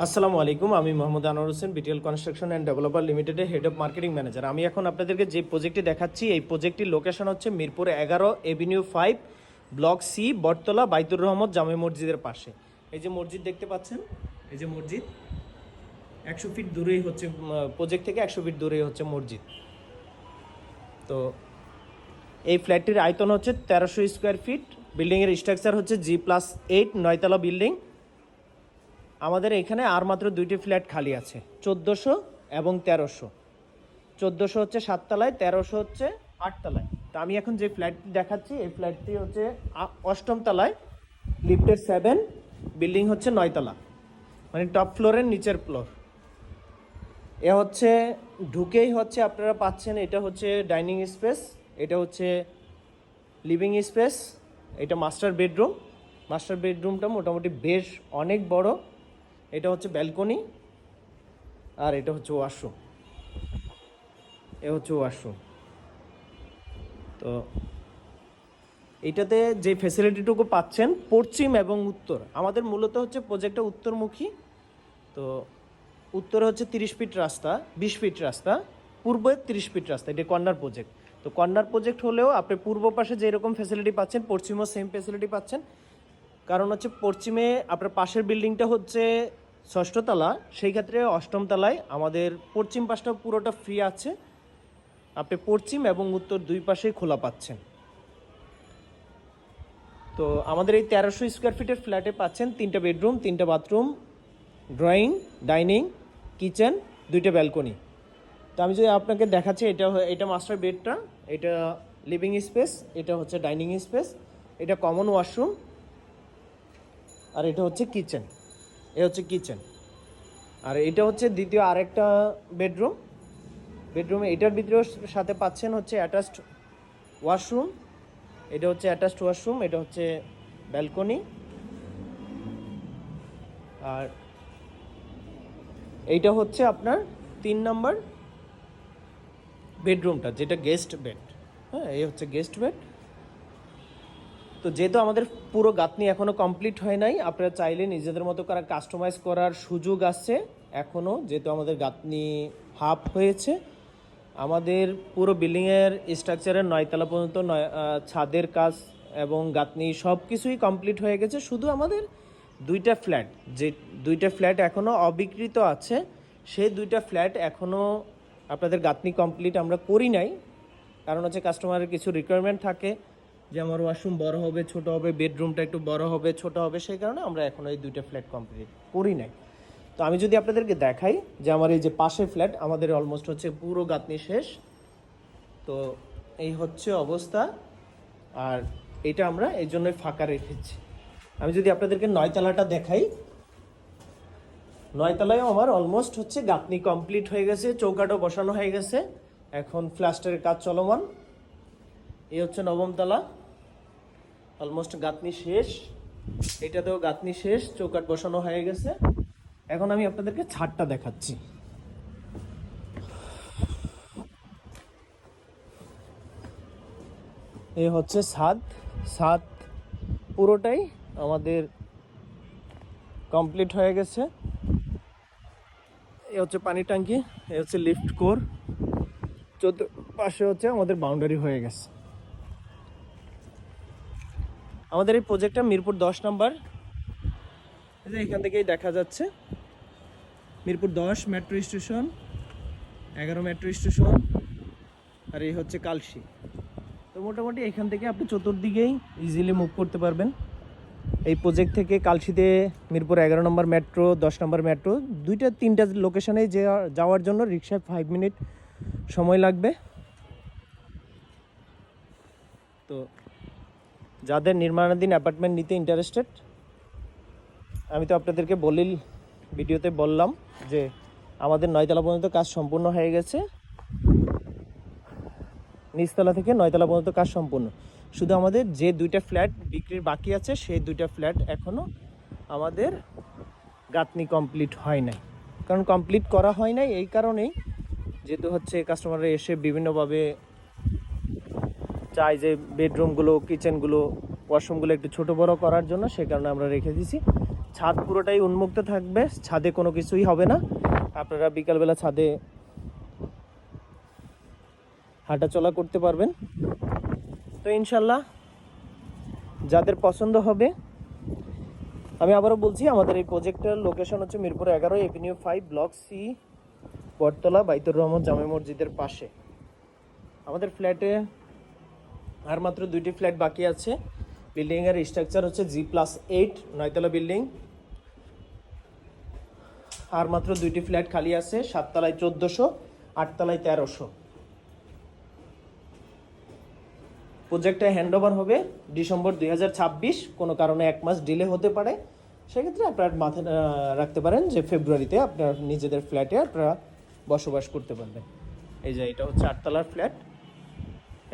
আসসালামু আলাইকুম, আমি Mohammad Anwar Hossain, BTL construction and developer লিমিটেডের হেড অফ মার্কেটিং ম্যানেজার। আমি এখন আপনাদেরকে যে প্রজেক্টটি দেখাচ্ছি, এই প্রজেক্টটির লোকেশন হচ্ছে মিরপুর 11 এভিনিউ 5 ব্লক সি, বটতলা, বাইতুর রহমত জামে মসজিদের পাশে। এই যে মসজিদ দেখতে পাচ্ছেন, এই যে মসজিদ 100 ফিট দূরেই হচ্ছে, প্রজেক্ট থেকে 100 ফিট দূরেই হচ্ছে মসজিদ। তো এই ফ্ল্যাটটির আয়তন হচ্ছে 1300 স্কোয়ার ফিট। বিল্ডিংয়ের স্ট্রাকচার হচ্ছে G+8, 9তলা বিল্ডিং। আমাদের এখানে আর মাত্র দুইটি ফ্ল্যাট খালি আছে, 1400 এবং 1300। 1400 হচ্ছে 7তলায়, 1300 হচ্ছে 8তলায়। তো আমি এখন যে ফ্ল্যাটটি দেখাচ্ছি, এই ফ্ল্যাটটি হচ্ছে 8ম তলায়, লিফটের 7, বিল্ডিং হচ্ছে 9তলা, মানে টপ ফ্লোরের নিচের ফ্লোর। এ হচ্ছে ঢুকেই হচ্ছে আপনারা পাচ্ছেন, এটা হচ্ছে ডাইনিং স্পেস, এটা হচ্ছে লিভিং স্পেস, এটা মাস্টার বেডরুম। মাস্টার বেডরুমটা মোটামুটি বেশ অনেক বড়। এটা হচ্ছে ব্যালকনি, আর এটা হচ্ছে ওয়াশরুম। এ হচ্ছে ওয়াশরুম। তো এইটাতে যে ফ্যাসিলিটিটুকু পাচ্ছেন পশ্চিম এবং উত্তর, আমাদের মূলত হচ্ছে প্রজেক্টটা উত্তরমুখী। তো উত্তরে হচ্ছে 30 ফিট রাস্তা, 20 ফিট রাস্তা, পূর্বে 30 ফিট রাস্তা। এটা কর্নার প্রজেক্ট। তো কর্নার প্রজেক্ট হলেও আপনি পূর্ব পাশে যেরকম ফ্যাসিলিটি পাচ্ছেন, পশ্চিমেও সেম ফ্যাসিলিটি পাচ্ছেন। কারণ হচ্ছে পশ্চিমে আপনার পাশের বিল্ডিংটা হচ্ছে 6ষ্ঠ তলা, সেই ক্ষেত্রে 8ম তলায় আমাদের পশ্চিম পাশটা পুরোটা ফ্রি আছে। আপনি পশ্চিম এবং উত্তর দুই পাশেই খোলা পাচ্ছেন। তো আমাদের এই 1300 স্কোয়ার ফিটের ফ্ল্যাটে পাচ্ছেন 3টা বেডরুম, 3টা বাথরুম, ড্রয়িং, ডাইনিং, কিচেন, 2টা ব্যালকনি। তো আমি যদি আপনাকে দেখাচ্ছি, এটা মাস্টার বেডটা, এটা লিভিং স্পেস, এটা হচ্ছে ডাইনিং স্পেস, এটা কমন ওয়াশরুম, আর এটা হচ্ছে কিচেন। এ হচ্ছে কিচেন। আর এটা হচ্ছে দ্বিতীয় আরেকটা বেডরুম। বেডরুমে এটার ভিতরেও সাথে পাচ্ছেন হচ্ছে অ্যাটাচড ওয়াশরুম। এটা হচ্ছে অ্যাটাচড ওয়াশরুম, এটা হচ্ছে ব্যালকনি। আর এইটা হচ্ছে আপনার 3 নম্বর বেডরুমটা, যেটা গেস্ট বেড। হ্যাঁ, এই হচ্ছে গেস্ট বেড। তো যেহেতু আমাদের পুরো গাঁথনি এখনও কমপ্লিট হয় নাই, আপনারা চাইলে নিজেদের মতো করে কাস্টমাইজ করার সুযোগ আছে এখনও, যেহেতু আমাদের গাঁথনি হাফ হয়েছে। আমাদের পুরো বিল্ডিংয়ের স্ট্রাকচারের 9তলা পর্যন্ত ছাদের কাজ এবং গাঁথনি সব কিছুই কমপ্লিট হয়ে গেছে। শুধু আমাদের 2টা ফ্ল্যাট, যে 2টা ফ্ল্যাট এখনও অবিকৃত আছে, সেই 2টা ফ্ল্যাট এখনও আপনাদের গাঁথনি কমপ্লিট আমরা করি নাই। কারণ হচ্ছে কাস্টমারের কিছু রিকোয়ারমেন্ট থাকে, যে আমার ওয়াশরুম বড় হবে, ছোট হবে, বেডরুমটা একটু বড় হবে, ছোট হবে, সেই কারণে আমরা এখনও এই 2টা ফ্ল্যাট কমপ্লিট করি নাই। তো আমি যদি আপনাদেরকে দেখাই যে আমার এই যে পাশের ফ্ল্যাট, আমাদের অলমোস্ট হচ্ছে পুরো গাঁথনি শেষ। তো এই হচ্ছে অবস্থা। আর এটা আমরা এই জন্যই ফাঁকা রেখেছি। আমি যদি আপনাদেরকে 9তলাটা দেখাই, 9তলায়ও আমার অলমোস্ট হচ্ছে গাঁথনি কমপ্লিট হয়ে গেছে, চৌকাঠও বসানো হয়ে গেছে, এখন প্লাস্টারের কাজ চলমান। এই হচ্ছে 9ম তলা, অলমোস্ট গাঁথনি শেষ। এটাতেও গাঁথনি শেষ, চৌকাঠ বসানো হয়ে গেছে। এখন আমি আপনাদেরকে ছাদটা দেখাচ্ছি। এই হচ্ছে ছাদ। ছাদ পুরোটাই আমাদের কমপ্লিট হয়ে গেছে। এই হচ্ছে পানি ট্যাঙ্কি, এই হচ্ছে লিফট কোর, পাশে হচ্ছে আমাদের বাউন্ডারি হয়ে গেছে। আমাদের এই প্রজেক্টটা মিরপুর 10 নম্বর, এখান থেকেই দেখা যাচ্ছে। Mirpur 10 metro station, 11 metro station, আর এই হচ্ছে কালশি। তো মোটামুটি এখান থেকে আপনি চতুর্দিকেই ইজিলি মুভ করতে পারবেন। এই প্রজেক্ট থেকে কালশিতে মিরপুর 11 নম্বর মেট্রো, 10 নম্বর মেট্রো, 2-3টা লোকেশনে যাওয়ার জন্য রিক্সায় 5 মিনিট সময় লাগবে। তো যাদের নির্মাণাধীন অ্যাপার্টমেন্ট নিতে ইন্টারেস্টেড, আমি তো আপনাদেরকে ভিডিওতে বললাম যে আমাদের 9তলা পর্যন্ত কাজ সম্পূর্ণ হয়ে গেছে। নিচতলা থেকে 9তলা পর্যন্ত কাজ সম্পূর্ণ। শুধু আমাদের যে 2টা ফ্ল্যাট বিক্রির বাকি আছে, সেই 2টা ফ্ল্যাট এখনও আমাদের গাঁথনি কমপ্লিট হয় নাই। কারণ কমপ্লিট করা হয় নাই এই কারণেই, যেহেতু হচ্ছে কাস্টমাররা এসে বিভিন্নভাবে চাই যে বেডরুমগুলো, কিচেনগুলো, ওয়াশরুমগুলো একটু ছোট বড় করার জন্য, সে কারণে আমরা রেখে দিয়েছি। ছাদ পুরোটাই উন্মুক্ত থাকবে, ছাদে কোনো কিছুই হবে না। আপনারা বিকালবেলা ছাদে হাঁটাচলা করতে পারবেন। তো ইনশাল্লাহ যাদের পছন্দ হবে, আমি আবারও বলছি, আমাদের এই প্রজেক্টের লোকেশন হচ্ছে মিরপুর 11 এভিনিউ 5 ব্লক সি, বটতলা, বাইতুর রহমান জামে মসজিদের পাশে। আমাদের ফ্ল্যাটে আর মাত্র 2টি ফ্ল্যাট বাকি আছে। বিল্ডিংয়ের স্ট্রাকচার হচ্ছে G+8, 9তলা বিল্ডিং। আর মাত্র 2টি ফ্ল্যাট খালি আছে, 7 তলায় 1400, 8 তলায় 1300। প্রজেক্টটা হ্যান্ডওভার হবে ডিসেম্বর 2026। কোনো কারণে 1 মাস ডিলে হতে পারে, সেক্ষেত্রে আপনার মাথায় রাখতে পারেন যে ফেব্রুয়ারিতে আপনার নিজেদের ফ্ল্যাটে আপনারা বসবাস করতে পারবেন। এই যে এটা হচ্ছে 8 তলার ফ্ল্যাট,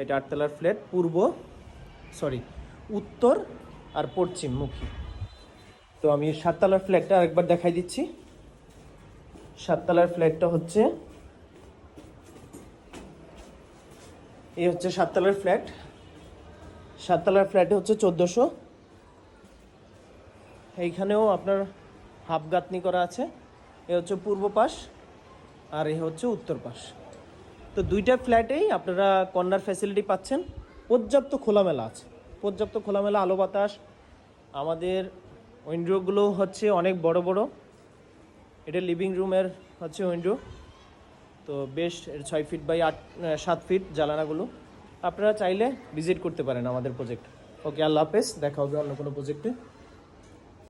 এটা 8 তলার ফ্ল্যাট, উত্তর আর পশ্চিম মুখী। তো আমি 7 তলার ফ্ল্যাটটা আরেকবার দেখাই দিচ্ছি। 7 তলার ফ্ল্যাটটা হচ্ছে, এই হচ্ছে 7 তলার ফ্ল্যাট। 7 তলার ফ্ল্যাটে হচ্ছে 1400। এইখানেও আপনার হাফ গাঁথনি করা আছে। এ হচ্ছে পূর্ব পাশ আর এ হচ্ছে উত্তর পাশ। তো 2টা ফ্ল্যাটেই আপনারা কর্নার ফ্যাসিলিটি পাচ্ছেন। পর্যাপ্ত খোলামেলা আছে, পর্যাপ্ত খোলামেলা আলো বাতাস। আমাদের উইন্ডোগুলো হচ্ছে অনেক বড় বড়। এটা লিভিং রুমের হচ্ছে উইন্ডো, তো বেশ 6 ফিট বাই 7 ফিট জানালাগুলো। আপনারা চাইলে ভিজিট করতে পারেন আমাদের প্রজেক্ট। ওকে, আল্লাহ হাফেজ, দেখা হবে অন্য কোনো প্রজেক্টে।